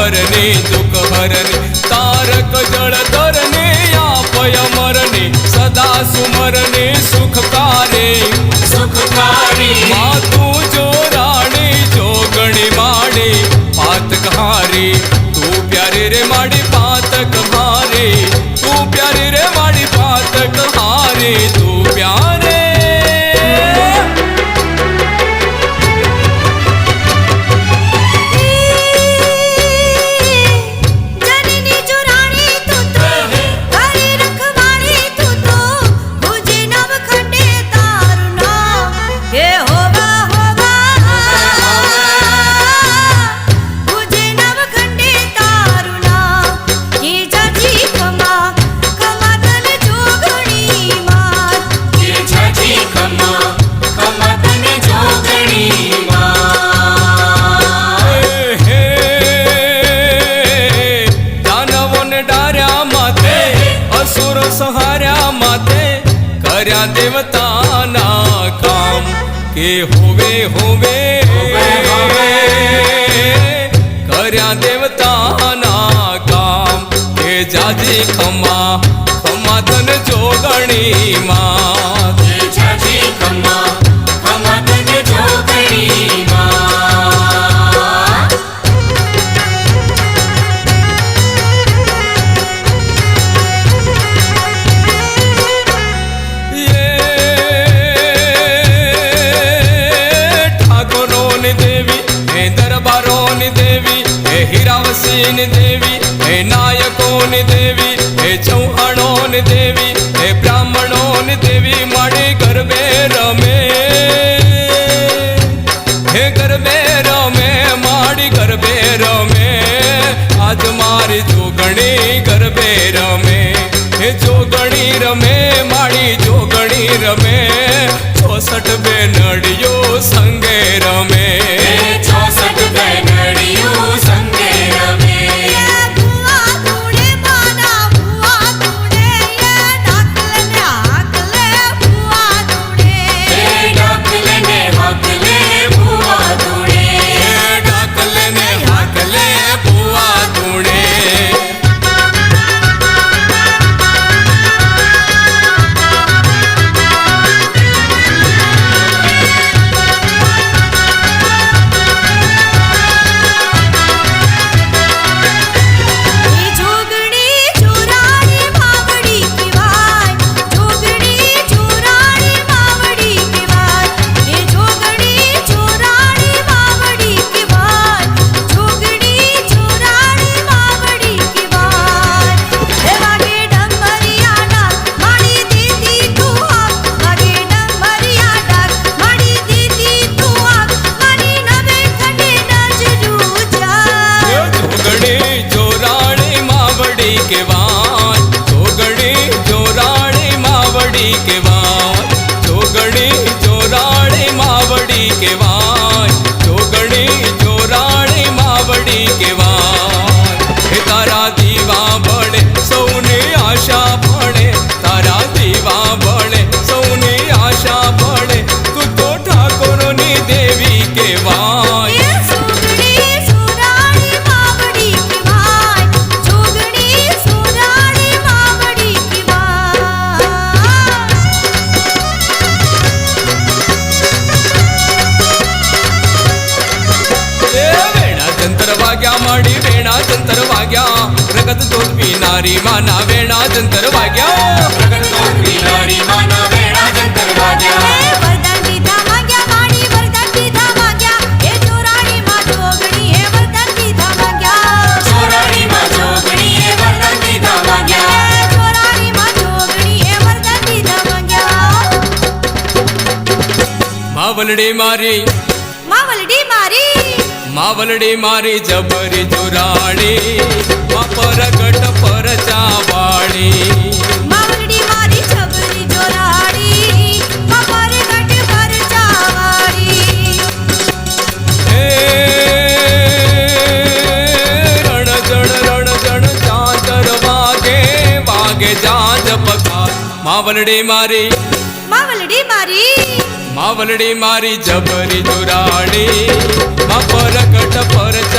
हरणी दुख हरणी तारक जलधरणी आपय मरणी सदा सुमरणी सुखकारी सुखकारी माँ तू जो राणी जोगणी माड़ी पातक हारी तू प्यारी रे माड़ी पातक हारी तू प्यारी रे माड़ी पातक हारी तू प्यारे कर्या देवताना काम के होवे होवे कर्या देवताना काम के जाजी खमा खमा तन जोगणी मां के जाजी खमा खमा तन जोगणी मां हीरावसीन देवी हे नायकोन देवी हे चौहानोन देवी हे ब्राह्मणोन देवी माड़ी गरबे रमे हे गरबे रमे माड़ी गरबे रमे आज मारी जोगणी गरबे रमे हे जोगणी रमे माड़ी जोगणी रमे 64 बेनड़ियो संगे रमे 64 बेनड़ियो संगे रमे प्रगत दूध पीनारी माना वेणा जंतर वाग्या प्रगत दूध पीनारी माना वेणा जंतर वाग्या वरदान दीधा माग्या माड़ी वरदान दीधा माग्या हे चोराणी मां जोगणी हे वरदान दीधा माग्या चोराणी मां जोगणी हे वरदान दीधा माग्या चोराणी मां जोगणी हे वरदान दीधा माग्या मावलडी मारी मावलडी मारी मावलडी मारी जबरी जुराणी परगट परचा वाणी मावलडी मारी जबरी जोराणी परगट परचा वाणी रण जण चादर वागे वागे जाज पका मावलडी मारी मावलडी मारी मावलडी मारी जबरी जुराणी परगट परचा